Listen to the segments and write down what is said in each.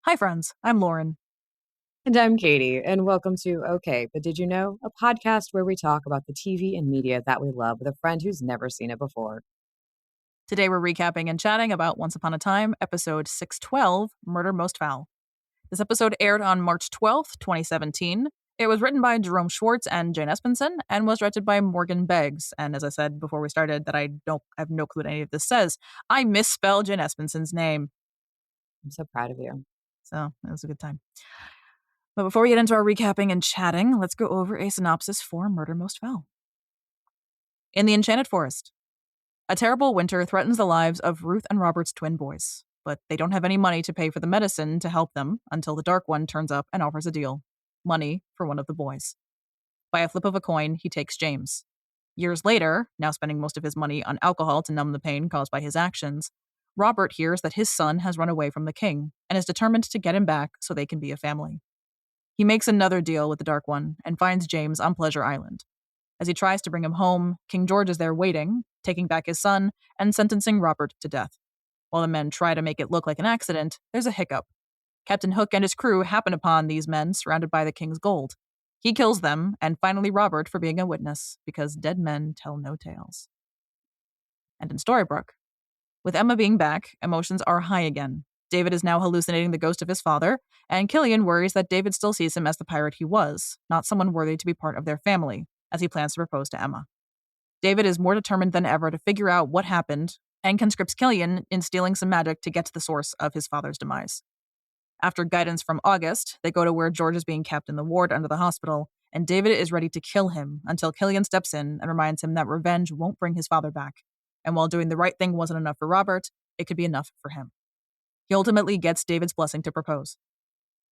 Hi, friends. I'm Lauren. And I'm Katie, and welcome to Okay, But Did You Know? A podcast where we talk about the TV and media that we love with a friend who's never seen it before. Today we're recapping and chatting about Once Upon a Time, episode 612, Murder Most Foul. This episode aired on March 12th, 2017. It was written by Jerome Schwartz and Jane Espenson and was directed by Morgan Beggs. And as I said before we started, that I have no clue what any of this says. I misspelled Jane Espenson's name. I'm so proud of you. So it was a good time. But before we get into our recapping and chatting, let's go over a synopsis for Murder Most Foul. In the Enchanted Forest, a terrible winter threatens the lives of Ruth and Robert's twin boys, but they don't have any money to pay for the medicine to help them until the Dark One turns up and offers a deal. Money for one of the boys. By a flip of a coin, he takes James. Years later, now spending most of his money on alcohol to numb the pain caused by his actions, Robert hears that his son has run away from the king and is determined to get him back so they can be a family. He makes another deal with the Dark One and finds James on Pleasure Island. As he tries to bring him home, King George is there waiting, taking back his son, and sentencing Robert to death. While the men try to make it look like an accident, there's a hiccup. Captain Hook and his crew happen upon these men surrounded by the king's gold. He kills them, and finally Robert for being a witness, because dead men tell no tales. And in Storybrooke, with Emma being back, emotions are high again. David is now hallucinating the ghost of his father, and Killian worries that David still sees him as the pirate he was, not someone worthy to be part of their family, as he plans to propose to Emma. David is more determined than ever to figure out what happened, and conscripts Killian in stealing some magic to get to the source of his father's demise. After guidance from August, they go to where George is being kept in the ward under the hospital, and David is ready to kill him until Killian steps in and reminds him that revenge won't bring his father back. And while doing the right thing wasn't enough for Robert, it could be enough for him. He ultimately gets David's blessing to propose.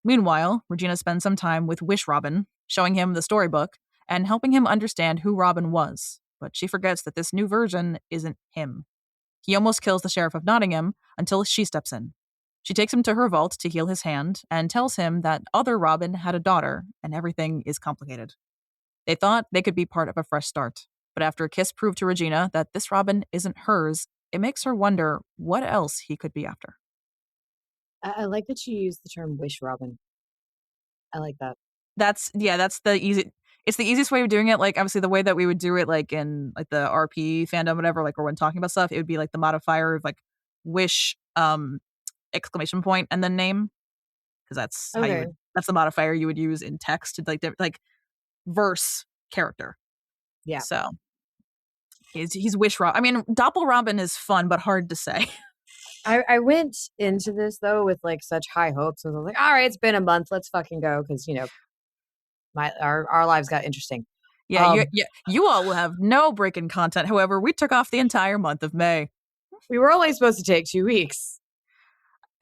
Meanwhile, Regina spends some time with Wish Robin, showing him the storybook and helping him understand who Robin was, but she forgets that this new version isn't him. He almost kills the Sheriff of Nottingham until she steps in. She takes him to her vault to heal his hand and tells him that other Robin had a daughter and everything is complicated. They thought they could be part of a fresh start, but after a kiss proved to Regina that this Robin isn't hers, it makes her wonder what else he could be after. I like that you used the term wish Robin. I like that. That's the it's the easiest way of doing it. Like, obviously the way that we would do it, like in like the RP fandom, whatever, like, or when talking about stuff, it would be like the modifier of like wish, exclamation point, and then name. Because that's how you would, that's the modifier you would use in text to like verse character. Yeah. So he's wish Robin. I mean, Doppel Robin is fun, but hard to say. I went into this though with like such high hopes. I was like, all right, it's been a month. Let's fucking go. Because, you know, our lives got interesting. Yeah, you all will have no break in content. However, we took off the entire month of May. We were only supposed to take 2 weeks.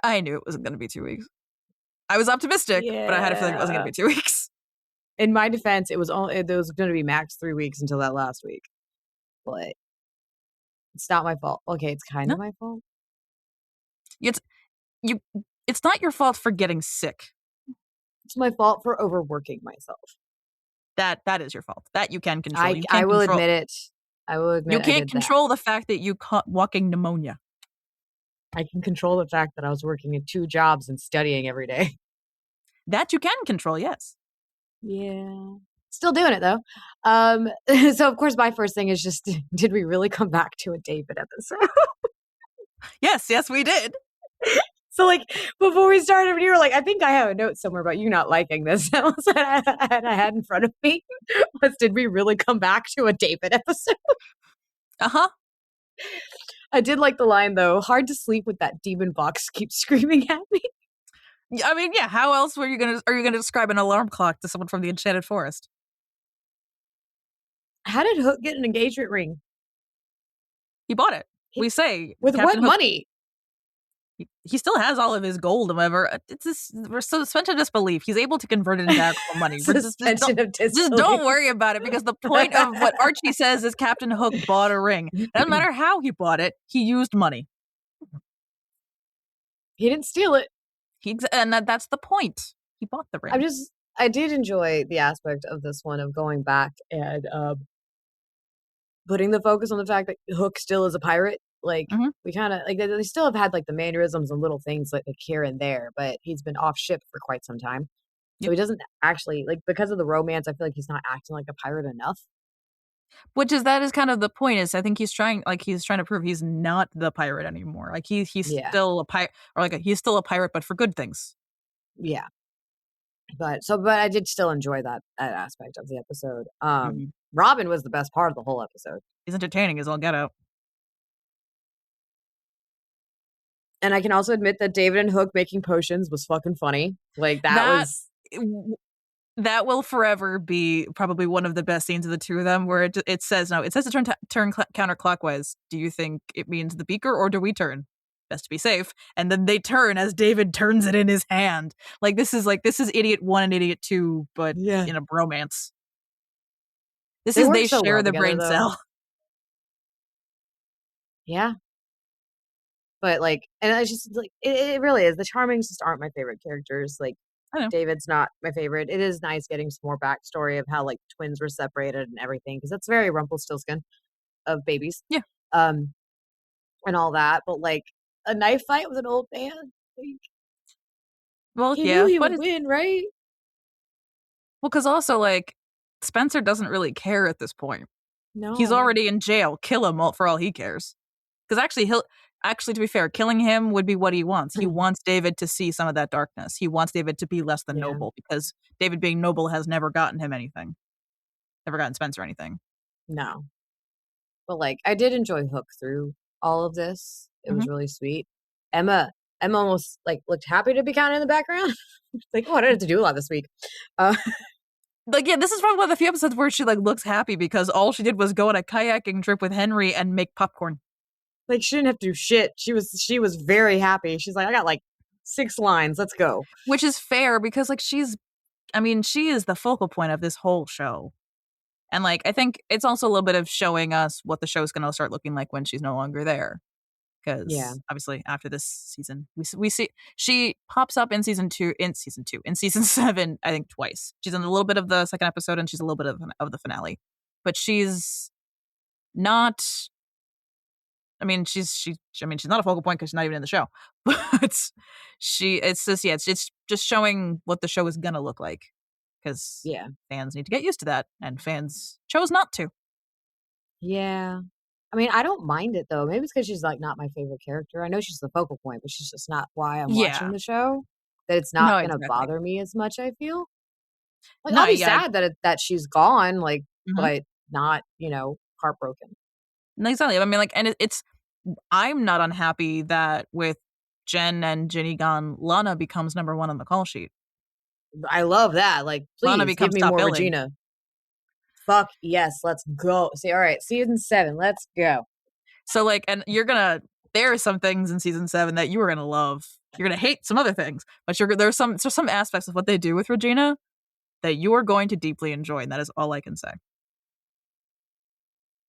I knew it wasn't going to be 2 weeks. I was optimistic, but I had a feeling it wasn't going to be 2 weeks. In my defense, it was going to be max 3 weeks until that last week. But it's not my fault. Okay, it's kind of my fault. It's not your fault for getting sick. It's my fault for overworking myself. That is your fault. That you can control. I will admit it. I will admit you can't control the fact that you caught walking pneumonia. I can control the fact that I was working in 2 jobs and studying every day. That you can control, yes. Yeah. Still doing it though. So of course my first thing is just, did we really come back to a David episode? Yes, we did. So like before we started, you were like, I think I have a note somewhere about you not liking this. That was what I had in front of me. Was, did we really come back to a David episode? Uh-huh. I did like the line though. Hard to sleep with that demon box keeps screaming at me. I mean, yeah, how else are you gonna describe an alarm clock to someone from the Enchanted Forest? How did Hook get an engagement ring? He bought it. We say with Captain what Hook, money? He still has all of his gold, however. It's this suspension of disbelief. He's able to convert it into actual money. Just don't worry about it, because the point of what Archie says is Captain Hook bought a ring. It doesn't matter how he bought it, he used money. He didn't steal it. That's the point. He bought the ring. I did enjoy the aspect of this one of going back and putting the focus on the fact that Hook still is a pirate. Like Mhm. we kind of like they still have had like the mannerisms and little things like here and there, but he's been off ship for quite some time. So Yep. he doesn't actually like because of the romance, I feel like he's not acting like a pirate enough. Which is that is kind of the point is I think he's trying to prove he's not the pirate anymore. Like he's Yeah. still a pirate or he's still a pirate but for good things. Yeah. But I did still enjoy that aspect of the episode. Mhm. Robin was the best part of the whole episode. He's entertaining as all get out. And I can also admit that David and Hook making potions was fucking funny. Like that That was that will forever be probably one of the best scenes of the two of them where it says no, it says to turn counterclockwise. Do you think it means the beaker or do we turn? Best to be safe. And then they turn as David turns it in his hand. This is idiot 1 and idiot 2 but yeah. in a bromance. This They is work they so share well the together brain though. cell. Yeah. But like and it's just like it really is. The Charmings just aren't my favorite characters. Like I know. David's not my favorite. It is nice getting some more backstory of how like twins were separated and everything because that's very Rumpelstiltskin of babies. Yeah. Um and all that. But like a knife fight with an old man, like, Well, he knew yeah, he but would it's win, right? because also Spencer doesn't really care at this point. He's No. already in jail. Kill him for all he cares. Because actually, to be fair, killing him would be what he wants. He wants David to see some of that darkness. He wants David to be less than Yeah. noble because David being noble has never gotten him anything. Never gotten Spencer anything. No. But like I did enjoy Hook through all of this. It Mhm. was really sweet. Emma Emma almost like looked happy to be kind of in the background. Like, oh, I didn't have to do a lot this week. Uh Yeah, this is probably one of the few episodes where she looks happy because all she did was go on a kayaking trip with Henry and make popcorn. like she didn't have to do shit. She was very happy. She's like, I got like 6 lines. Let's go. Which is fair because she is the focal point of this whole show. And I think it's also a little bit of showing us what the show's gonna start looking like when she's no longer there. Yeah. Because obviously after this season, we see she pops up in in season 7, I think twice. She's in a little bit of the second episode and she's a little bit of the finale. But she's not she's not a focal point because she's not even in the show. But it's just showing what the show is gonna look like. Because Yeah. fans need to get used to that, and fans chose not to. Yeah. I mean, I don't mind it though. Maybe it's because she's like not my favorite character. I know she's the focal point, but she's just not why I'm watching Yeah. the show. That it's not No, gonna exactly. bother me as much, I feel. Like, No, I'll be yeah. sad that she's gone, like, Mhm. but not, heartbroken. No, exactly. And it's I'm not unhappy that with Jen and Ginny gone, Lana becomes number 1 on the call sheet. I love that. Like, Lana please give becomes me top more billing, Regina. Fuck yes, let's go. See, all right, season 7, let's go. so, and there are some things in season 7 that you are gonna love. You're gonna hate some other things, but there's some aspects of what they do with Regina that you are going to deeply enjoy, and that is all I can say.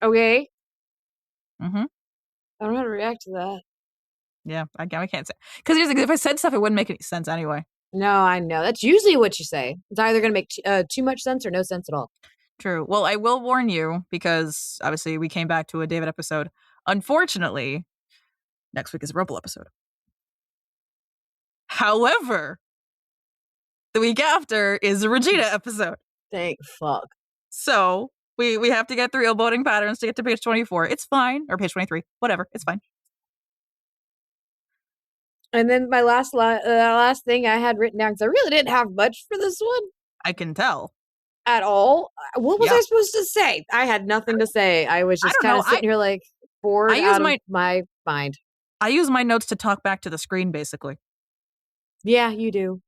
Okay. Mhm. I don't know how to react to that. Yeah, I can't say because if I said stuff, it wouldn't make any sense anyway. No, I know. That's usually what you say. It's either gonna make too much sense or no sense at all. True. Well, I will warn you because obviously we came back to a David episode. Unfortunately, next week is a Rumple episode. However, the week after is a Regina episode. Thank fuck. So we have to get through ill boding patterns to get to page 24. It's fine. Or page 23. Whatever. It's fine. And then my last thing I had written down because I really didn't have much for this one I can tell. at all. What was Yeah. I supposed to say? I had nothing to say. I was I just don't kind know. of sitting here like bored I use out of my my mind. I use my notes to talk back to the screen basically. Yeah, you do.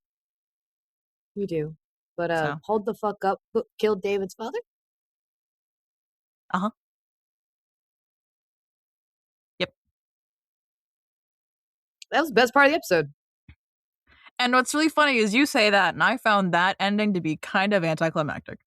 You do. But So, hold the fuck up. Who killed David's father? uh-huh. Yep. That was the best part of the episode. And what's really funny is you say that, and I found that ending to be kind of anticlimactic.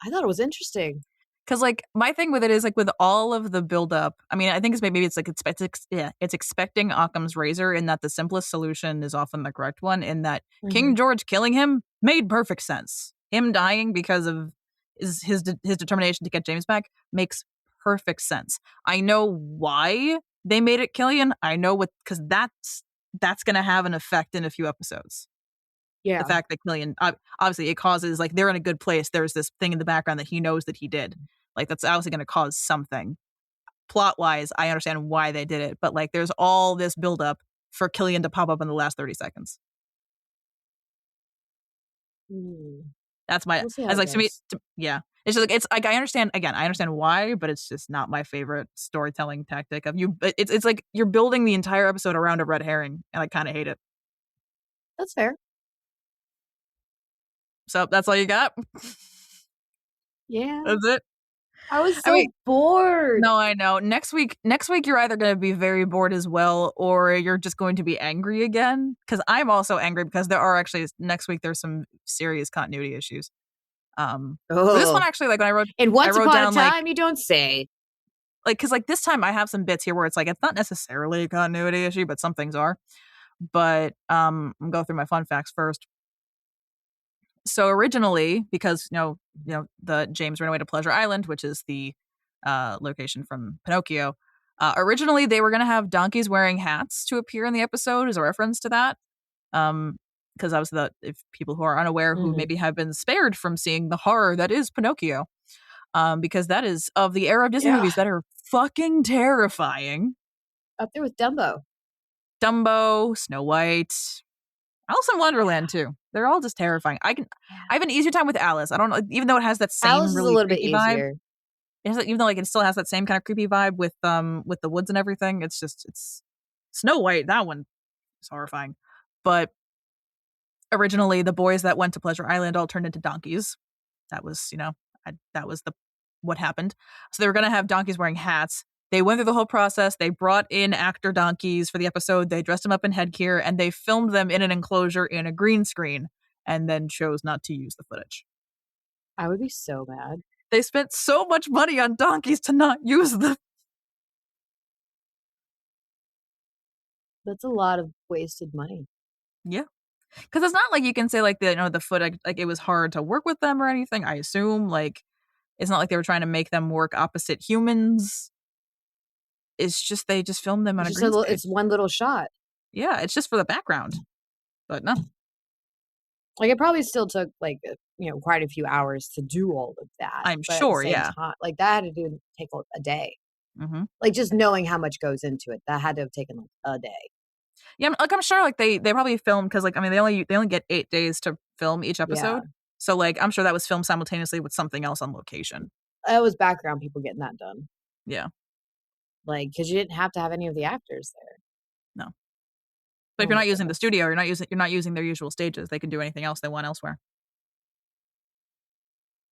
I thought it was interesting. Because my thing with it is with all of the buildup. I mean, I think it's expecting Occam's razor in that the simplest solution is often the correct one. In that King George killing him made perfect sense. Him dying because of his determination to get James back makes perfect sense. I know why they made it Killian. I know what, because that's going to have an effect in a few episodes. Yeah. The fact that Killian, obviously, it causes, like, they're in a good place. There's this thing in the background that he knows that he did. Like, that's obviously going to cause something. Plot-wise, I understand why they did it, but, like, there's all this buildup for Killian to pop up in the last 30 seconds. That's my, We'll see how as it like, to me, goes. yeah. It's just like, it's like, I understand why, but it's just not my favorite storytelling tactic of you. But it's like you're building the entire episode around a red herring, and I kind of hate it. That's fair. So that's all you got? Yeah. That's it? I was I so mean, bored. no, I know. Next week, you're either going to be very bored as well, or you're just going to be angry again. Because I'm also angry because there are actually, next week, there's some serious continuity issues. For this one, Oh. actually, like, when And I once wrote upon a down, like, time, you don't say. because, like, this time I have some bits here where it's like, it's not necessarily a continuity issue, but some things are. But I'll go through my fun facts first. So originally, because the James ran away to Pleasure Island, which is the location from Pinocchio. Originally, they were going to have donkeys wearing hats to appear in the episode as a reference to that. Because I was if people who are unaware, who maybe have been spared from seeing the horror that is Pinocchio, because that is of the era of Disney Yeah. movies that are fucking terrifying. Up there with Dumbo. Dumbo, Snow White, Alice in Wonderland too. They're all just terrifying. I have an easier time with Alice. I don't know, even though it has that Alice same is a really little bit creepy vibe. easier. Even though, like, it still has that same kind of creepy vibe with the woods and everything. It's Snow White. That one is horrifying. But originally, the boys that went to Pleasure Island all turned into donkeys. That was, that was what happened. So they were going to have donkeys wearing hats. They went through the whole process. They brought in actor donkeys for the episode. They dressed them up in headgear, and they filmed them in an enclosure in a green screen, and then chose not to use the footage. I would be so mad. They spent so much money on donkeys to not use them. That's a lot of wasted money. Yeah. Because it's not like you can say, like, the footage, like, it was hard to work with them or anything. I assume, like, it's not like they were trying to make them work opposite humans. It's just they just filmed them on It's a just green screen. it's one little shot. Yeah, it's just for the background. But no. Like, it probably still took, like, quite a few hours to do all of that. I'm But at the sure, same yeah. time, like, that had to take a day. Mm-hmm. Like, just knowing how much goes into it, that had to have taken, like, a day. Yeah, like, I'm sure, like, they probably filmed, because, like, I mean, they only get 8 days to film each episode. Yeah. So, like, I'm sure that was filmed simultaneously with something else on location. It was background people getting that done. Yeah. Like, because you didn't have to have any of the actors there. No. But if Oh you're my not using the goodness. studio, you're not using their usual stages. They can do anything else they want elsewhere.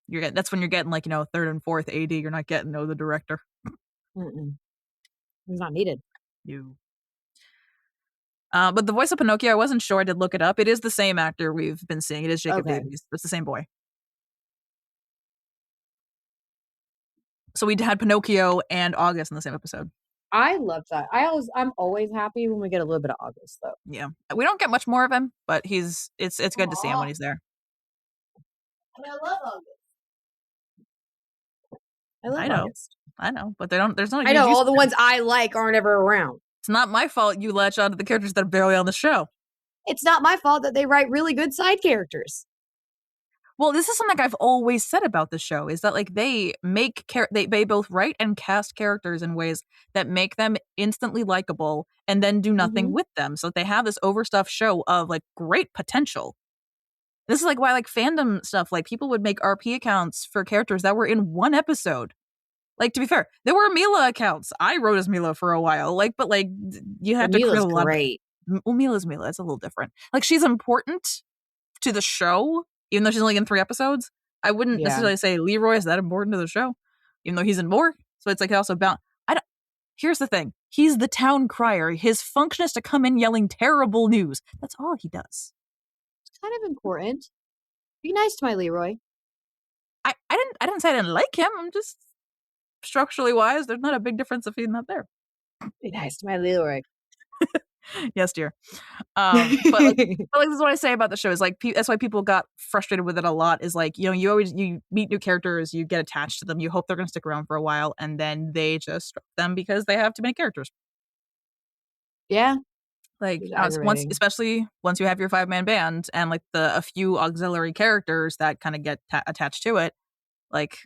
That's when you're getting, like, third and fourth AD. You're not getting the director. Mm-mm. It's not needed. You. But the voice of Pinocchio, I wasn't sure. I did look it up. It is the same actor we've been seeing. It is Jacob Okay. Davies. It's the same boy. So we had Pinocchio and August in the same episode. I love that. I'm always happy when we get a little bit of August, though. Yeah, we don't get much more of him, but it's good to see him when he's there. I love August. I love I know, August. but there's not. I know all the ones I like aren't ever around. It's not my fault you latch onto the characters that are barely on the show. It's not my fault that they write really good side characters. Well, this is something I've always said about the show, is that, like, they they both write and cast characters in ways that make them instantly likable and then do nothing with them. So they have this overstuffed show of, like, great potential. This is, like, why, like, fandom stuff, like, people would make RP accounts for characters that were in one episode. Like, to be fair, there were Mila accounts. I wrote as Mila for a while, like, but, like, you have to create a lot. Great. Well, Mila's Mila. It's a little different. Like, she's important to the show, even though she's only in 3 episodes. I wouldn't necessarily say Leroy is that important to the show, even though he's in more. So it's, like, also about. Here's the thing: he's the town crier. His function is to come in yelling terrible news. That's all he does. It's kind of important. Be nice to my Leroy. I didn't say I didn't like him. I'm just structurally wise, there's not a big difference if he's not there. Be nice to my Leroy. Yes, dear. But like this is what I say about the show is, like, that's why people got frustrated with it a lot. Is, like, you meet new characters, you get attached to them, you hope they're going to stick around for a while, and then they just drop them because they have too many characters. Yeah. Like, It's once, aggravating. especially once you have your 5-man band and like a few auxiliary characters that kind of get attached to it, like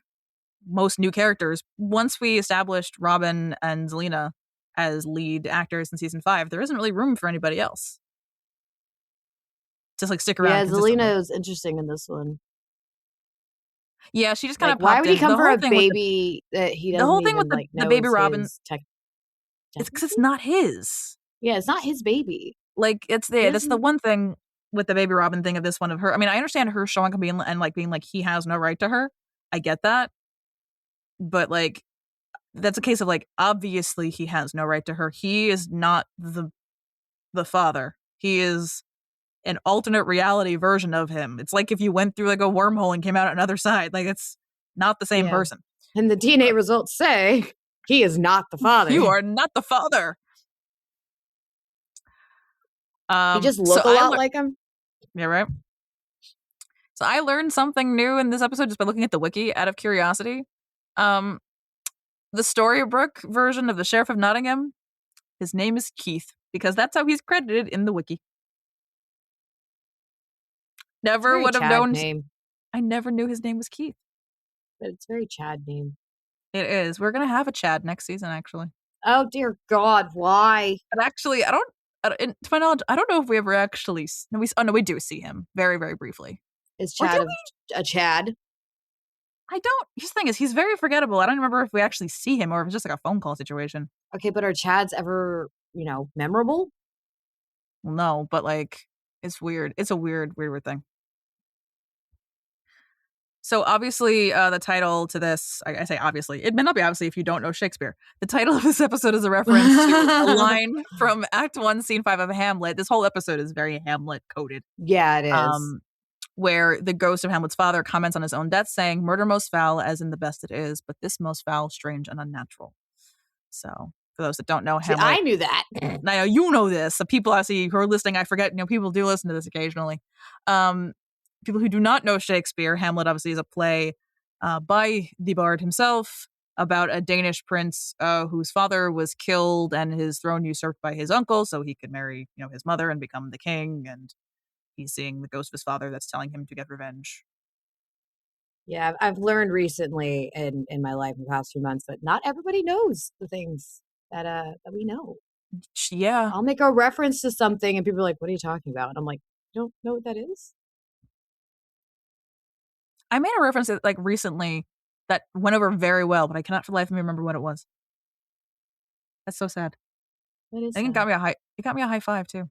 most new characters. Once we established Robin and Zelena as lead actors in season 5, there isn't really room for anybody else. Just like stick around Yeah, consistently. Zelina is interesting in this one. Yeah, she just kind Like, of why popped would he in. come The for whole a thing with baby that he the doesn't whole thing with even like the know baby is Robin, his tech? it's because it's Technically, not his. yeah, it's not his baby. Like it's He that's the doesn't. one thing with the baby Robin thing of this one of her. I mean, I understand her showing up and like being like he has no right to her. I get that, but like that's a case of like obviously he has no right to her. He is not the father. He is an alternate reality version of him. It's like if you went through like a wormhole and came out on another side. Like it's not the same Yeah, person. and the DNA results say he is not the You father. are not the father. He just So look a lot like him. yeah, right. So I learned something new in this episode just by looking at the wiki out of curiosity. Um, the Storybrooke version of the Sheriff of Nottingham, his name is Keith because that's how he's credited in the wiki. It's a Never very would have Chad known. name, I never knew his name was Keith. but it's a very Chad name. It is. We're gonna have a Chad next season, actually. Oh dear God, why But actually, to my knowledge, I don't know if we ever actually. No, oh no, we do see him very, very briefly. is Or do Chad we? a Chad? I don't. His thing is, he's very forgettable. I don't remember if we actually see him or if it's just like a phone call situation. Okay, but are Chads ever memorable? Well, no, but like, it's weird. It's a weird, weird, weird thing. So obviously, the title to this, I say obviously, it may not be obviously if you don't know Shakespeare. The title of this episode is a reference to a line from Act 1, Scene 5 of Hamlet. This whole episode is very Hamlet coded. Yeah, it is. Where the ghost of Hamlet's father comments on his own death, saying, "Murder most foul, as in the best it is, but this most foul, strange, and unnatural." So, for those that don't know See, Hamlet, I knew that. I know you know this. The people I see who are listening, I forget, people do listen to this occasionally. Um, People who do not know Shakespeare, Hamlet obviously is a play by the bard himself about a Danish prince whose father was killed and his throne usurped by his uncle so he could marry, his mother and become the king. And he's seeing the ghost of his father that's telling him to get revenge. Yeah, I've learned recently in my life in the past few months that not everybody knows the things that we know. Yeah. I'll make a reference to something and people are like, "What are you talking about?" And I'm like, "You don't know what that is?" I made a reference like recently that went over very well, but I cannot for the life of me remember what it was. That's so sad. That is I think sad. it got me a high five too.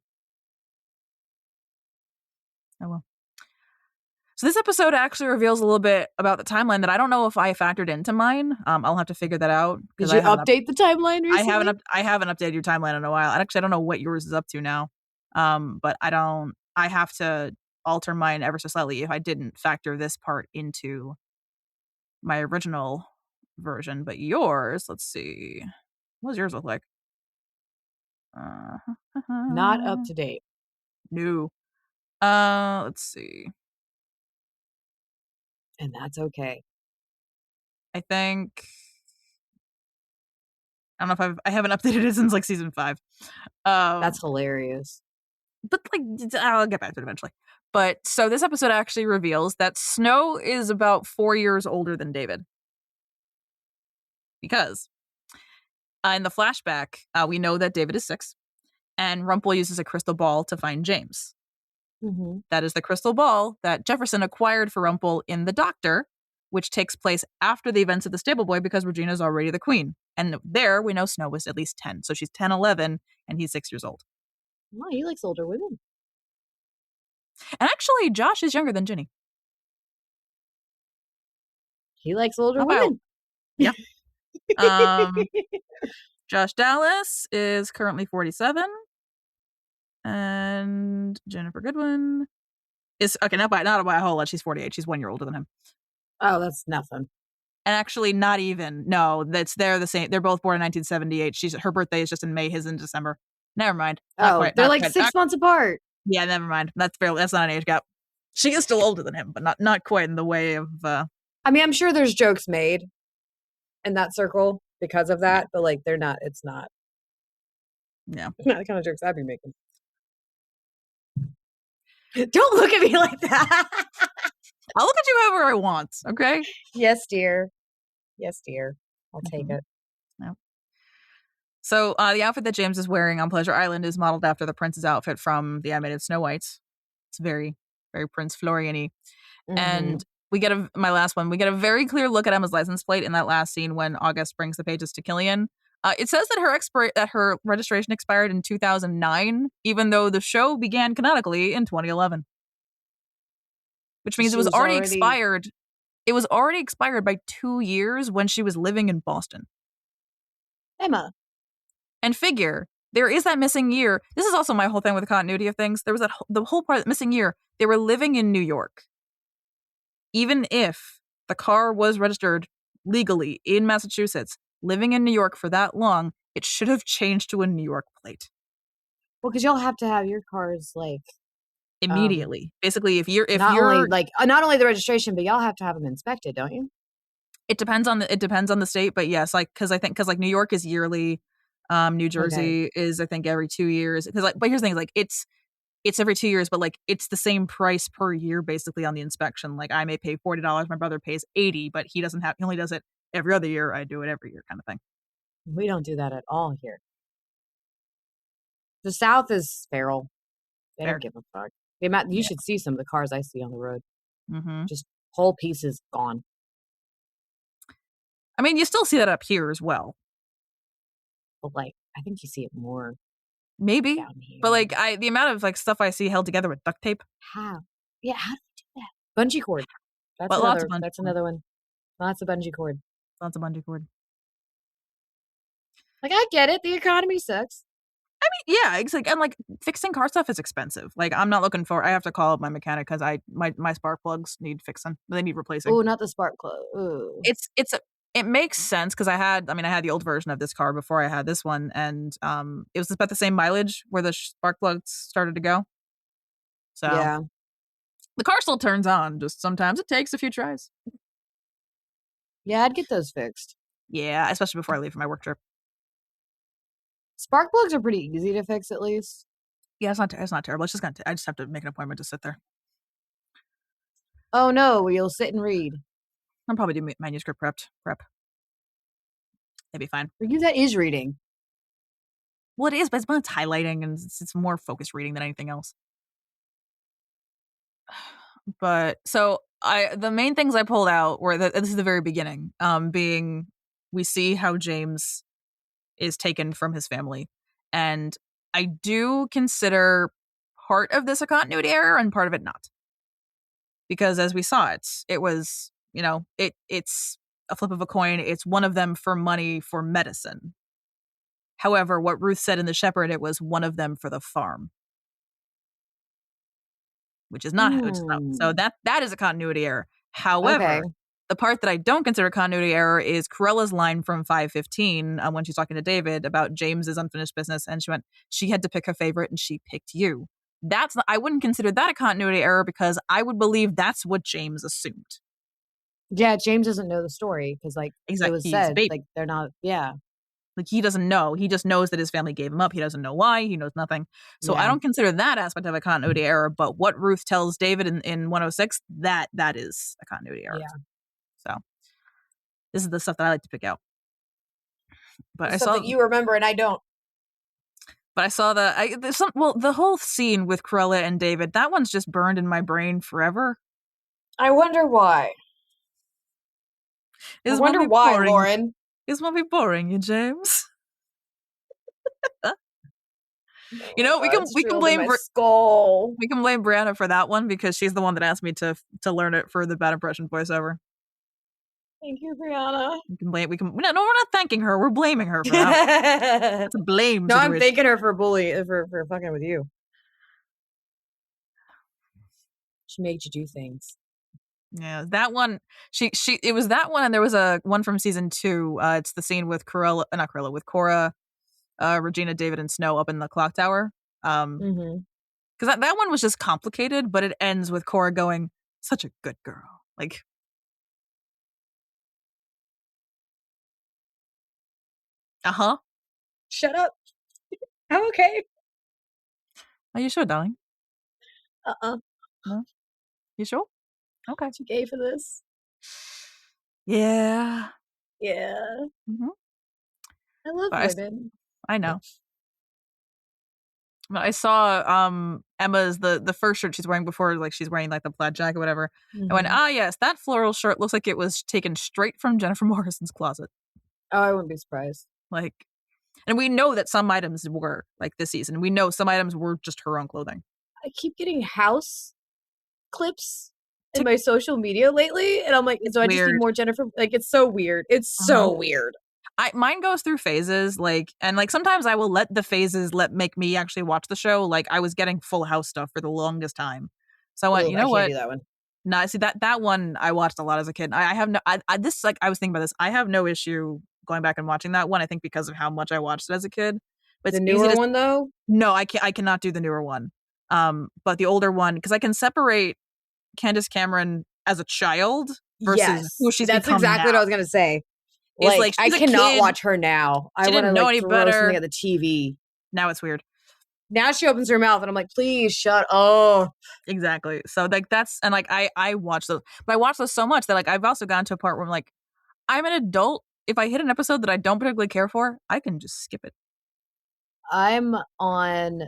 Oh well. So this episode actually reveals a little bit about the timeline that I don't know if I factored into mine. I'll have to figure that out Did because you update the timeline recently? I haven't updated your timeline in a while. I don't know what yours is up to now. But I have to alter mine ever so slightly if I didn't factor this part into my original version. But yours, let's see. What does yours look like? Uh, Not up to date. no. Let's see. And that's okay. I think I don't know if I haven't updated it since like season 5. That's hilarious. But like I'll get back to it eventually. But so this episode actually reveals that Snow is about 4 years older than David. Because in the flashback, we know that David is 6 and Rumple uses a crystal ball to find James. Mm-hmm. That is the crystal ball that Jefferson acquired for Rumple in The Doctor, which takes place after the events of the Stable Boy because Regina is already the queen. And there we know Snow was at least 10. So she's 10, 11, and he's 6 years old. Oh, he likes older women. And actually, Josh is younger than Ginny. He likes older Not by women. Yeah. Josh Dallas is currently 47. And Jennifer Goodwin is okay, not by a whole lot. She's 48. She's 1 year older than him. Oh, that's nothing. And actually, not even. No, they're the same. They're both born in 1978. Her birthday is just in May. His in December. Never mind. Not Oh, quite. they're Not like quite. 6 months apart. Yeah, never mind. That's not an age gap. She is still older than him, but not quite in the way of. I mean, I'm sure there's jokes made in that circle because of Yeah. that, but like they're not. It's not. Yeah. Not the kind of jokes I'd be making. Don't look at me like that. I'll look at you however I want, okay? Yes, dear. Yes, dear. I'll take Mhm. it. Yeah. So, the outfit that James is wearing on Pleasure Island is modeled after the prince's outfit from the animated Snow White. It's very, very Prince Florian-y. Mm-hmm. And we get my last one, we get a very clear look at Emma's license plate in that last scene when August brings the pages to Killian. It says that her registration expired in 2009, even though the show began canonically in 2011, which means it She was was already already expired. It was already expired by 2 years when she was living in Boston. Emma. And figure, there is that missing year. This is also my whole thing with the continuity of things. There was the whole part of the missing year. They were living in New York. Even if the car was registered legally in Massachusetts, living in New York for that long, it should have changed to a New York plate Well, because y'all have to have your cars like um immediately. Basically, if you're not only the registration, but y'all have to have them inspected, don't you? it depends on the state, but yes, like because like New York is yearly, New Okay. Jersey is I think every 2 years. Because like, but here's the thing, like it's every 2 years, but like it's the same price per year basically on the inspection. Like I may pay $40, my brother pays 80, but he only does it every other year. I do it every year, kind of thing. We don't do that at all here. The South is feral. They don't Fair. give a fuck. The amount you Yeah. should see some of the cars I see on the road. Hmm. Just whole pieces gone. I mean, you still see that up here as well, But like, I think you see it more maybe. down But here. like the amount of like stuff I see held together with duct tape, How? Yeah, how do you do that? Bungee cord. That's but lots of another. bungee That's cord, another one. Lots of bungee cord. lots of bungee cord. Like I get it. The economy sucks. Yeah, it's like and like fixing car stuff is expensive. Like I'm not looking for. I have to call up my mechanic because my spark plugs need fixing. They need replacing. Oh, not the spark plug. Ooh. It makes sense because I had the old version of this car before I had this one, and it was about the same mileage where the spark plugs started to go. So Yeah. the car still turns on. Just sometimes it takes a few tries. Yeah, I'd get those fixed. Yeah, especially before I leave for my work trip. Spark plugs are pretty easy to fix, at least. Yeah, it's not terrible. It's just I just have to make an appointment to sit there. Oh no, you'll sit and read. I'll probably do manuscript prep. That'd be fine. For you, that is reading. Well, it is, but it's highlighting and it's more focused reading than anything else. But so the main things I pulled out were that this is the very beginning. Being we see how James is taken from his family, and I do consider part of this a continuity error and part of it not, because as we saw it was it's a flip of a coin. It's one of them for money for medicine. However, what Ruth said in The Shepherd, it was one of them for the farm, which is not so Hmm. that is a continuity error. Okay. However, the part that I don't consider a continuity error is Corella's line from 5:15 when she's talking to David about James's unfinished business, and she had to pick her favorite, and she picked you. That's not, I wouldn't consider that a continuity error because I would believe that's what James assumed. Yeah, James doesn't know the story because, like, it Exactly, was he's a said, baby. like, they're not. Yeah. Like he doesn't know. He just knows that his family gave him up. He doesn't know why. He knows nothing. So I Yeah. don't consider that aspect of a continuity error. But what Ruth tells David in 106, that is a continuity error. Yeah. So this is the stuff that I like to pick out. But The I stuff saw that you remember and I don't. but I saw the whole scene with Corella and David, that one's just burned in my brain forever. I wonder why. I This won't wonder be why, boring. Lauren. This won't be boring, you James. You Oh know, my God, it's we can drilled in blame my skull. Brianna for that one because she's the one that asked me to learn it for the bad impression voiceover. Thank you, Brianna. We can no, we're not thanking her. We're blaming her for that one. It's a blame No, I'm situation. thanking her for for fucking with you. She made you do things. Yeah, that one. It was that one, and there was a one from season 2. It's the scene with not Corella, with Cora, Regina, David, and Snow up in the clock tower. Mm-hmm. Because that one was just complicated, but it ends with Cora going, "Such a good girl." Like, uh huh. Shut up. I'm okay. Are you sure, darling? Uh-uh. No? You sure? Okay. Too gay for this. Yeah. Yeah. Hmm. I love But women. I know. But I saw Emma's the first shirt she's wearing before, like she's wearing like the plaid jacket, or whatever. I went, Mm-hmm. ah, yes, that floral shirt looks like it was taken straight from Jennifer Morrison's closet. Oh, I wouldn't be surprised. Like, and we know that some items were like this season. We know some items were just her own clothing. I keep getting house clips in Tick my social media lately, and I'm like, is so I just need weird. more Jennifer. Like, it's so weird. It's Uh-huh. so weird. Mine goes through phases, like, and like sometimes I will let the phases make me actually watch the show. Like I was getting Full House stuff for the longest time, so I went, Ugh, you I know can't what? do that one. No, see that one I watched a lot as a kid. I have no, this like I was thinking about this. I have no issue going back and watching that one. I think because of how much I watched it as a kid, but The it's easy newer to one, though, no, I cannot do the newer one. But the older one because I can separate Candace Cameron as a child versus who yes, she's that's become exactly now. what I was gonna say. Is Like, like I she's a cannot kid. watch her now. I She want to didn't know like any throw something better. at the TV. Now it's weird. Now she opens her mouth, and I'm like, please shut up. Exactly. So like that's and like I watch those, but I watch those so much that like I've also gotten to a part where I'm like, I'm an adult. If I hit an episode that I don't particularly care for, I can just skip it. I'm on.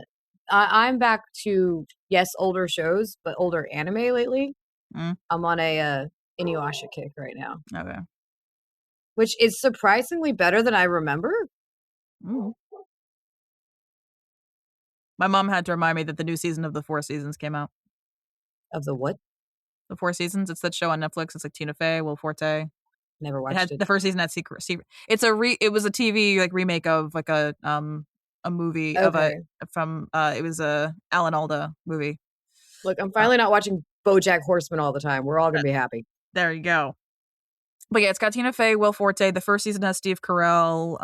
I'm back to yes, older shows, but older anime lately. Mm, I'm on a Inuyasha kick right now, okay. which is surprisingly better than I remember. Mm. My mom had to remind me that the new season of the Four Seasons came out. Of the what? The Four Seasons. It's that show on Netflix. It's like Tina Fey, Will Forte. Never It had watched it. the first season had secret. It's it was a TV like remake of like a movie of a Okay, from it was a Alan Alda movie. look, I'm Uh, finally not watching BoJack Horseman all the time. We're all gonna be happy. there you go. But yeah, it's got Tina Fey, Will Forte. The first season has Steve Carell,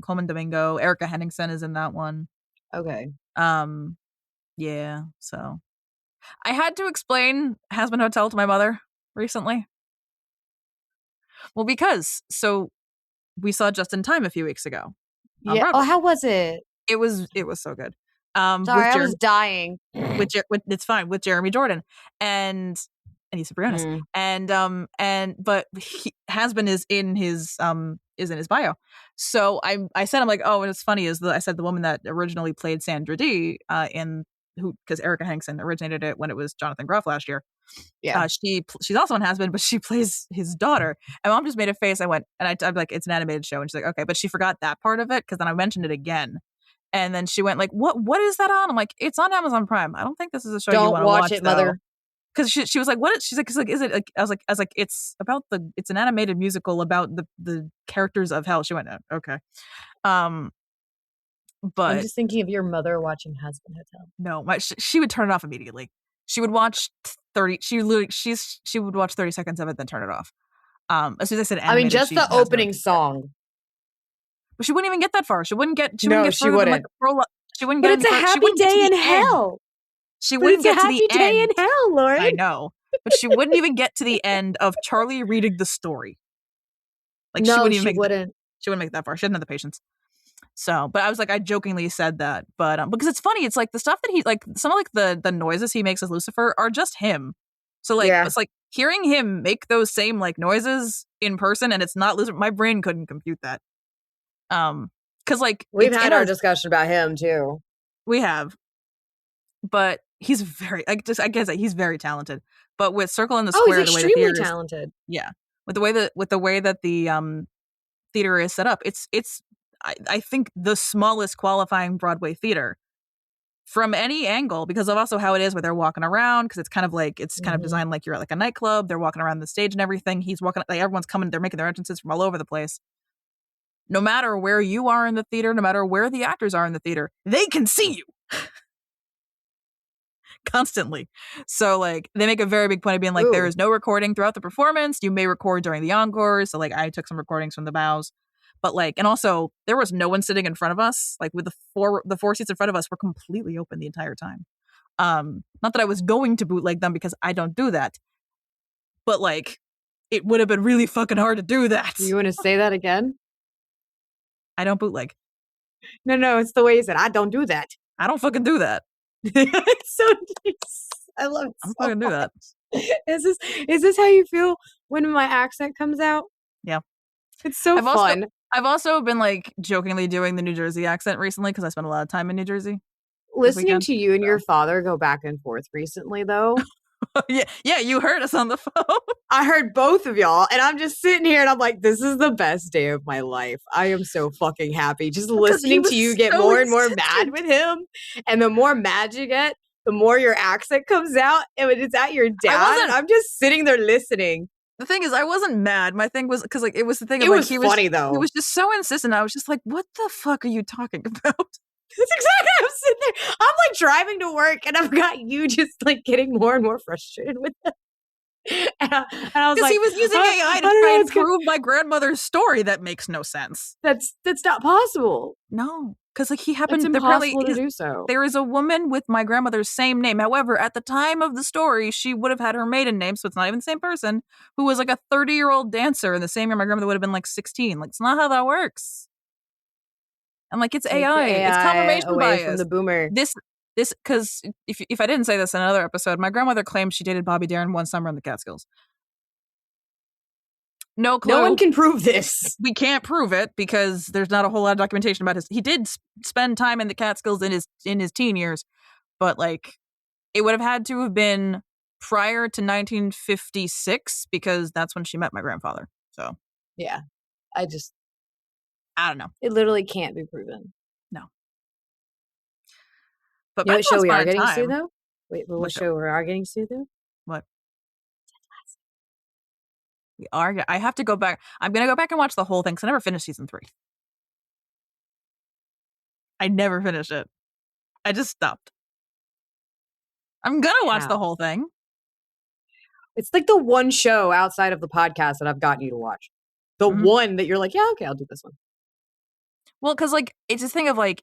Coleman Domingo, Erica Henningsen is in that one. Okay, Um, yeah. So I had to explain Has Been Hotel to my mother recently. Well, because so we saw Just in Time a few weeks ago on yeah. Oh, Broadway. how was it? It was so good. Sorry, With I was Jeremy, dying. with it's fine with Jeremy Jordan and Anissa Briones Mm. and but Has Been is in his bio. So I said I'm like, oh, what's funny is I said the woman that originally played Sandra Dee in who because Erica Hansen originated it when it was Jonathan Groff last year. Yeah, She's also on Has Been, but she plays his daughter. And mom just made a face. I went and I'm like, it's an animated show, and she's like, okay, but she forgot that part of it because then I mentioned it again. And then she went like, "What is that on?" I'm like, "It's on Amazon Prime. I don't think this is a show you don't want to watch watch it, though." mother. Because she was like, "What?" She's like, is it like?" I was like, it's about it's an animated musical about the characters of hell. She went, okay, um, I'm but just thinking of your mother watching Husband Hotel. no, she would turn it off immediately. She would watch 30. She would watch 30 seconds of it, then turn it off. As soon as I said I mean, animated, just she the has no opening interest in it. song. But she wouldn't even get that far. She wouldn't No, get she further than like wouldn't. the prologue. She wouldn't But get it's any a further. She happy wouldn't get to day the in end. hell. She But it's wouldn't a get to the happy day in end. hell, Lauren. I know. But she wouldn't even get to the end of Charlie reading the story. Like she No, wouldn't even she make that. wouldn't. She wouldn't make it that far. She didn't have the patience. So, but I was like, I jokingly said that, but because it's funny, it's like the stuff that he like, some of like the noises he makes as Lucifer are just him. So like, Yeah, it's like hearing him make those same like noises in person, and it's not Lucifer. My brain couldn't compute that. Because like we've it's in had our a discussion about him too. we have, but he's very like just I guess he's very talented. But with Circle in the Oh, he's Square, the way the extremely theater is, talented. yeah, with the way that the theater is set up, it's I think the smallest qualifying Broadway theater from any angle because of also how it is where they're walking around because it's kind of like it's kind of Hmm. designed like you're at like a nightclub. They're walking around the stage and everything. He's walking like everyone's coming. They're making their entrances from all over the place. No matter where you are in the theater, no matter where the actors are in the theater, they can see you constantly. So like they make a very big point of being like there Ooh, is no recording throughout the performance. You may record during the encores. So like I took some recordings from the bows. But like and also there was no one sitting in front of us. Like with the four seats in front of us were completely open the entire time. Not that I was going to bootleg them because I don't do that. But like it would have been really fucking hard to do that. you want to say that again? I don't bootleg. No, it's the way he said, I don't do that. I don't fucking do that. It's so nice. I love it I don't so fucking do much. that. Is this how you feel when my accent comes out? Yeah. It's so I've also fun. I've also been like jokingly doing the New Jersey accent recently because I spent a lot of time in New Jersey this Listening weekend. to you and So your father go back and forth recently, though, yeah, you heard us on the phone. I heard both of y'all, and I'm just sitting here and I'm like, this is the best day of my life. I am so fucking happy. Just Because he listening to you was get so more and more mad insistent. with him. And the more mad you get, the more your accent comes out. And when it's at your I dad, and wasn't. I'm just sitting there listening. The thing is, I wasn't mad. My thing was because like it was the thing of It like was funny he though. was just so insistent. I was just like, what the fuck are you talking about? That's exactly I'm sitting there. I'm like driving to work and I've got you just like getting more and more frustrated with it. And I was Because he like, was using I AI to don't try know and what's good. prove my grandmother's story. That makes no sense. That's not possible. No, because like he It's happened. impossible to do so. There is a woman with my grandmother's same name. However, at the time of the story, she would have had her maiden name, so it's not even the same person, who was like a 30-year-old dancer in the same year my grandmother would have been like 16. Like, it's not how that works. And like, it's Take the AI, it's AI confirmation away from bias. the boomer. This, because if I didn't say this in another episode, my grandmother claims she dated Bobby Darin one summer in the Catskills. No No one clue. can prove this. We can't prove it because there's not a whole lot of documentation about his. He did spend time in the Catskills in his teen years, but like it would have had to have been prior to 1956 because that's when she met my grandfather. So Yeah. I just I don't know. it literally can't be proven. No, but You know back what to show Once we Upon are a getting to Time. though? Wait, but what What show? show we are getting to though? What we are? I have to go back. I'm gonna go back and watch the whole thing because I never finished season 3. I never finished it. I just stopped. I'm gonna watch the How? whole thing. It's like the one show outside of the podcast that I've gotten you to watch. The Mhm. one that you're like, yeah, okay, I'll do this one. Well, because like it's this thing of like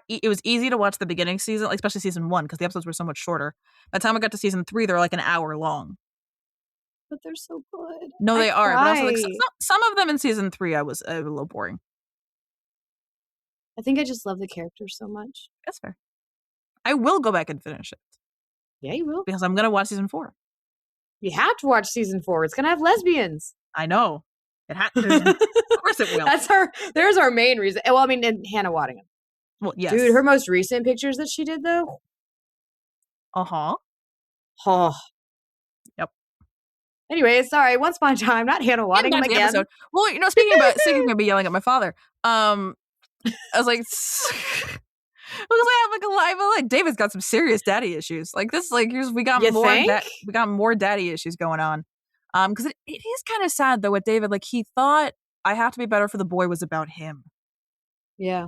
it was easy to watch the beginning season, like, especially season 1, because the episodes were so much shorter. By the time I got to season 3, they're like an hour long. But they're so good. No, I they are, but also like cry. some of them in season 3, I was a little boring. I think I just love the characters so much. That's fair. I will go back and finish it Yeah, you will. because I'm gonna watch season 4. You have to watch season 4. It's gonna have lesbians. I know it of course it will. There's our main reason. Well, I mean, and Hannah Waddingham. Well, yes, Dude, her most recent pictures that she did though. Oh. Yep. Anyway, sorry. Once upon a time, not Hannah Getting Waddingham back to the again. episode. Well, speaking of me yelling at my father, I was like, because I have like a live, like David's got some serious daddy issues. Like this, like we got You more think? we got more daddy issues going on. Because it is kind of sad though with David. Like he thought I Have to Be Better for the Boy was about him. Yeah.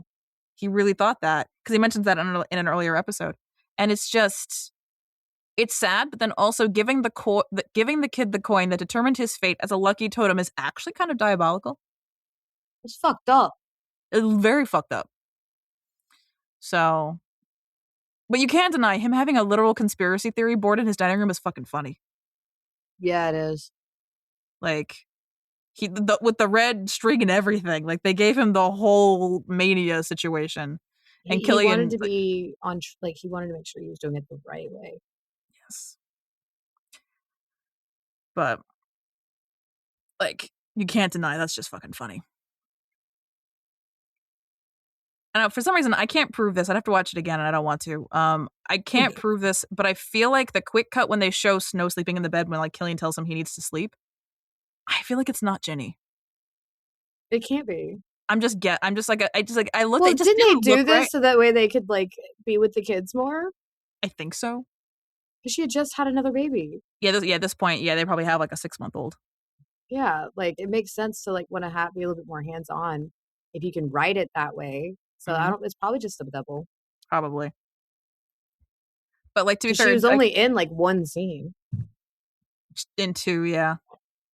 He really thought that because he mentions that in an earlier episode, and it's sad. But then also giving the kid the coin that determined his fate as a lucky totem is actually kind of diabolical. It's fucked up. It's very fucked up. So, but you can't deny him having a literal conspiracy theory board in his dining room is fucking funny. Yeah, it is. Like with the red string and everything. Like they gave him the whole mania situation. And He wanted Killian, to be on, like, he wanted to make sure he was doing it the right way. yes, but like you can't deny that's just fucking funny. And for some reason I can't prove this. I'd have to watch it again, and I don't want to. I can't prove this, but I feel like the quick cut when they show Snow sleeping in the bed when like Killian tells him he needs to sleep, I feel like it's not Ginny. It can't be. I'm just like I looked. Well, It just didn't they didn't do look this right. so that way they could like be with the kids more? I think so. Because she had just had another baby. Yeah, at this point, yeah, they probably have like a 6-month-old. Yeah, like it makes sense to like want to be a little bit more hands on if you can write it that way. So I Mhm. don't. It's probably just a double. Probably. But like to be Because fair, she was only in like one scene. in 2, yeah.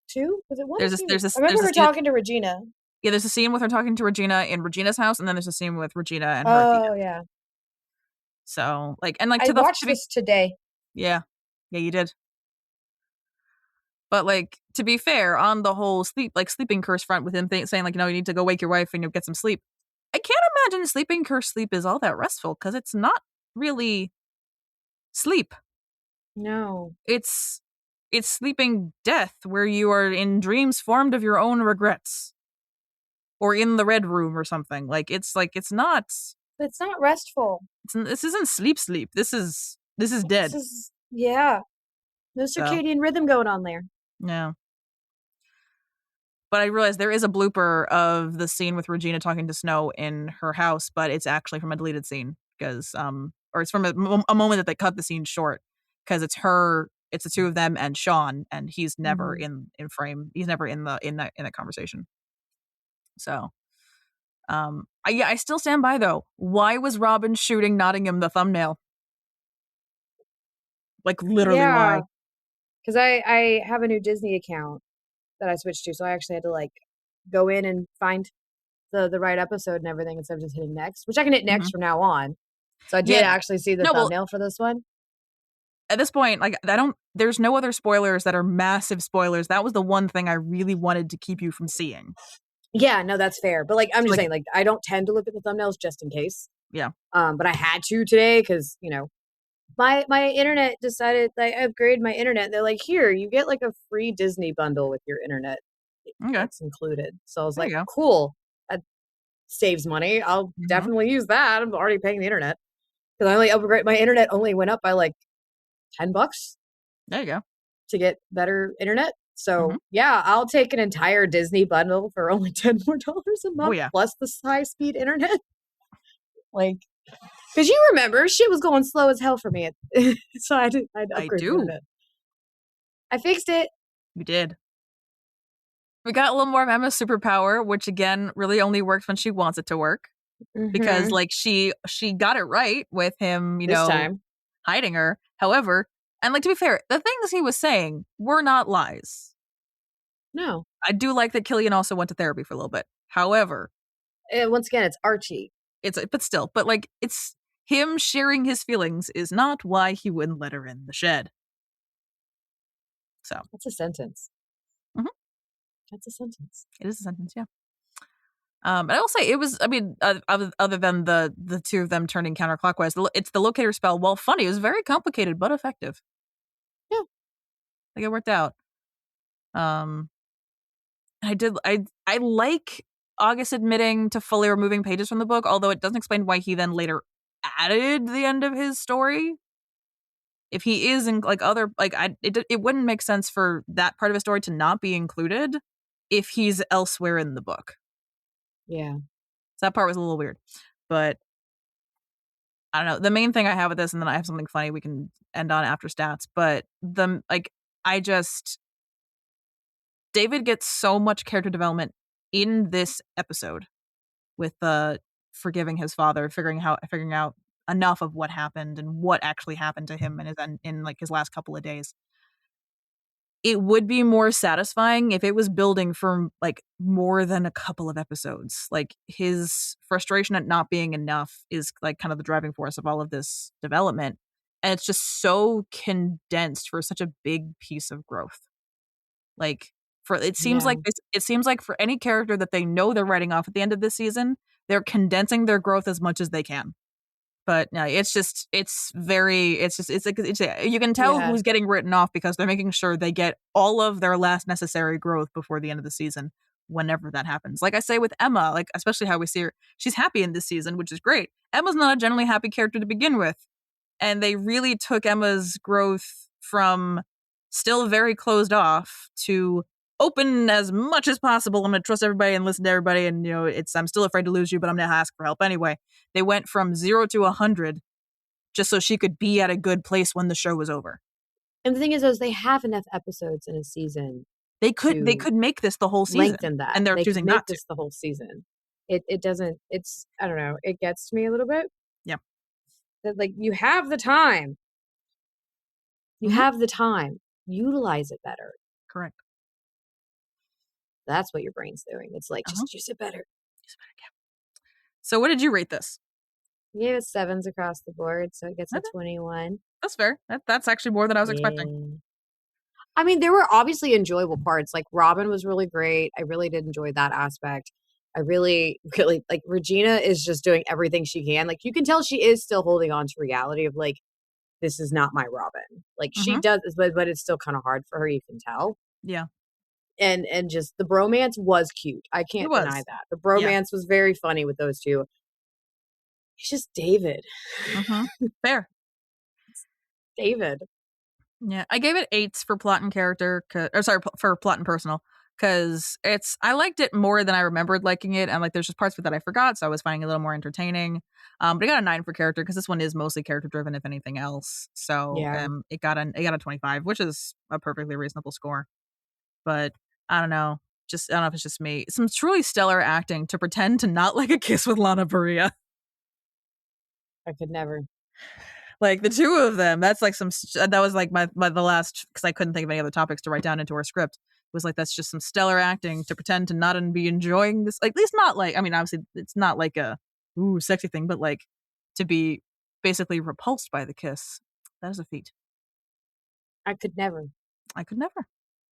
2? Was it one? There's or this, 2? there's this, I remember there's a her scene. talking to Regina. Yeah, there's a scene with her talking to Regina in Regina's house, and then there's a scene with Regina and her. Oh yeah. So like, and like I watched this today. Yeah, you did. But like to be fair, on the whole sleeping curse front with him saying like, no, you need to go wake your wife and you'll get some sleep. I can't imagine sleeping cursed sleep is all that restful, because it's not really sleep. No. It's sleeping death, where you are in dreams formed of your own regrets. Or in the red room or something. It's not. It's not restful. This isn't sleep. This is This dead. is, yeah. No So circadian rhythm going on there. yeah. But I realized there is a blooper of the scene with Regina talking to Snow in her house, but it's actually from a deleted scene because or it's from a moment that they cut the scene short because it's the two of them and Sean, and he's never in frame. He's never in that conversation. So I still stand by though. Why was Robin shooting Nottingham the thumbnail? Like literally Yeah. why? Because I have a new Disney account that I switched to, so I actually had to like go in and find the right episode and everything instead of just hitting next, which I can hit next Mhm. from now on. So I did Yeah. actually see the No, well, thumbnail for this one. at this point, like there's no other spoilers that are massive spoilers. That was the one thing I really wanted to keep you from seeing. Yeah, no, that's fair. But like I'm So, just like, saying, like I don't tend to look at the thumbnails just in case. yeah. But I had to today because my internet decided I upgrade my internet. They're like, here, you get like a free Disney bundle with your internet. Okay. That's included. So I was There like, you go. cool. That saves money. I'll Mhm. definitely use that. I'm already paying the internet. Because I only upgrade my internet only went up by like $10 There you go. to get better internet. So Mhm. yeah, I'll take an entire Disney bundle for only $10 more a Oh month yeah. plus the high speed internet. Like, because you remember shit was going slow as hell for me, so I had to I upgrade the do. internet. I fixed it. We did. We got a little more of Emma's superpower, which again really only works when she wants it to work. Because Mm-hmm. like she got it right with him, This time, hiding her. However, and like to be fair, the things he was saying were not lies. no. I do like that Killian also went to therapy for a little bit. However, Once again, it's Archie. but like it's him sharing his feelings is not why he wouldn't let her in the shed. So That's a sentence. mhm, That's a sentence. it is a sentence, yeah. And I will say it was. I mean, other than the two of them turning counterclockwise, it's the locator spell. While funny, it was very complicated but effective. Yeah. Like it worked out. Um, I like August admitting to fully removing pages from the book, although it doesn't explain why he then later added the end of his story. If he is in like other like it wouldn't make sense for that part of his story to not be included if he's elsewhere in the book. Yeah. So that part was a little weird. But I don't know. The main thing I have with this, and then I have something funny we can end on after stats, but I just David gets so much character development in this episode with the forgiving his father, figuring out enough of what happened and what actually happened to him in like his last couple of days. It would be more satisfying if it was building for like more than a couple of episodes. Like his frustration at not being enough is like kind of the driving force of all of this development. And it's just so condensed for such a big piece of growth. Like Yeah. it seems like for any character that they know they're writing off at the end of this season, they're condensing their growth as much as they can. But no, you can tell Yeah. who's getting written off because they're making sure they get all of their last necessary growth before the end of the season, whenever that happens. Like I say with Emma, like especially how we see her, she's happy in this season, which is great. Emma's not a generally happy character to begin with. And they really took Emma's growth from still very closed off to open as much as possible. I'm going to trust everybody and listen to everybody. And, I'm still afraid to lose you, but I'm going to ask for help anyway. They went from 0 to 100 just so she could be at a good place when the show was over. And the thing is they have enough episodes in a season They to could make this the whole season, lengthen that. and they're They could choosing make not to. this the whole season. It doesn't. It's I don't know. It gets to me a little bit. Yeah. That like you have the time. You Mhm. have the time. Utilize it better. Correct. That's what your brain's doing. It's like Uh-huh. just use it better. So what did you rate this? You gave it sevens across the board, so it gets a Okay. 21. That's fair. That's actually more than I was expecting. Yeah. I mean, there were obviously enjoyable parts. Like Robin was really great. I really did enjoy that aspect. I really, really like Regina is just doing everything she can. Like you can tell she is still holding on to reality of like, this is not my Robin. Like she Mm-hmm. does, but it's still kind of hard for her. You can tell. Yeah, And just the bromance was cute. I it can't deny was. that. The Yeah. bromance was very funny with those two. He's just David. Mm-hmm. Fair. David. Yeah, I gave it 8s for plot and character, or sorry, for plot and personal, because I liked it more than I remembered liking it, and like there's just parts of it that I forgot, so I was finding it a little more entertaining. But I got a 9 for character because this one is mostly character driven, if anything else. So Yeah, it got a 25, which is a perfectly reasonable score. But I don't know, just I don't know if it's just me. Some truly stellar acting to pretend to not like a kiss with Lana Berea. I could never. Like the two of them, that's like that was like my the last, because I couldn't think of any other topics to write down into our script. It was like that's just some stellar acting to pretend to not and be enjoying this. Like, at least not like, I mean, obviously it's not like a ooh sexy thing, but like to be basically repulsed by the kiss. That is a feat. I could never. I could never.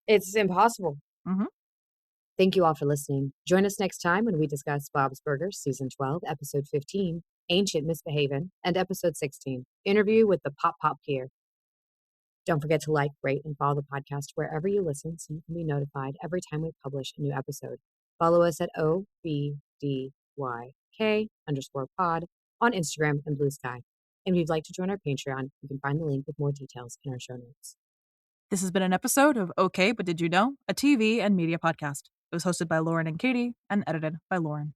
It's impossible. Hmm. Thank you all for listening. Join us next time when we discuss Bob's Burgers, Season 12, Episode 15, Ancient Misbehavin', and Episode 16, Interview with the Pop Pop Peer. Don't forget to like, rate, and follow the podcast wherever you listen so you can be notified every time we publish a new episode. Follow us at OBDYK_pod on Instagram and Blue Sky. And if you'd like to join our Patreon, you can find the link with more details in our show notes. This has been an episode of Okay, but Did You Know? A TV and media podcast. It was hosted by Lauren and Katie and edited by Lauren.